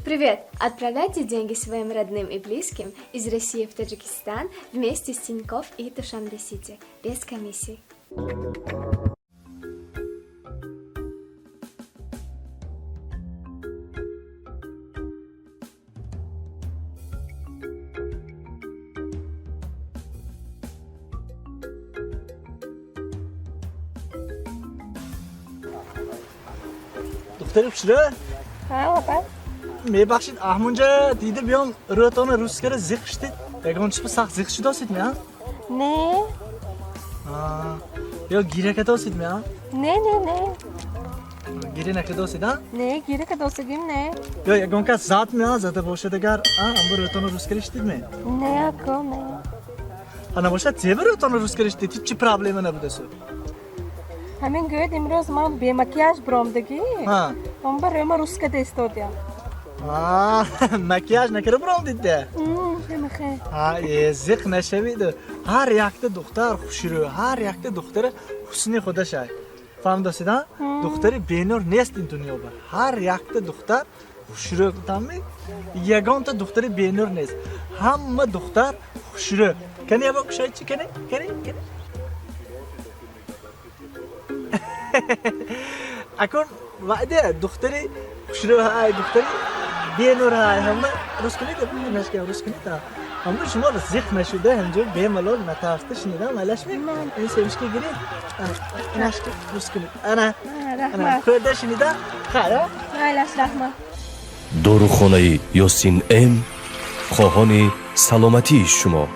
Привет! Отправляйте деньги своим родным и близким из России в Таджикистан вместе с Тинькофф и Душанбе-Сити, без комиссий. دختری پشره؟ ها بابا میبخشید احمونجا دیده بیام روتان روز کرده زیق شدید یکان چی سخت زیق شده هستید میان؟ نه یا گیره که داشتید میان؟ نه نه نه گیره نکرده هستید ها؟ نه گیره که دوستگیم نه یا یکان که ذات میان زده باشه دگر امبر روتان روز کرده شدید می؟ نه اکو نه ها نباشد زیبر روتان روز کرده شدید هیچ چی پرابلم نبوده سو همین گوید امروز ما به مکیاج برامدگی ها هم بر ما روز کده استودیا مکیاج نکرده برام دیده نمیخه زیق نشوید هر یک دختر خوشرو هر یک دختر حسنی خودش های فهم داشتید ها؟ دختری بینور نیست این دنیا بر هر یک دختر خوشرو تامی یگان تا دختری بینور نیست همه دختر خوشرو کنی یا با کشای چی کنی؟ اکن وعده دختری خوشرو های دختری بینور های همه روز کنید نشکه روز کنید همه شما رو زیخ نشده همجور به ملال نتافته شنیدم علاش می این سویشکی گیرید نشکه روز کنید انا خورده شنیدم خیلی علاش رحمه داروخانه یاسین ام خواهان سلامتی شما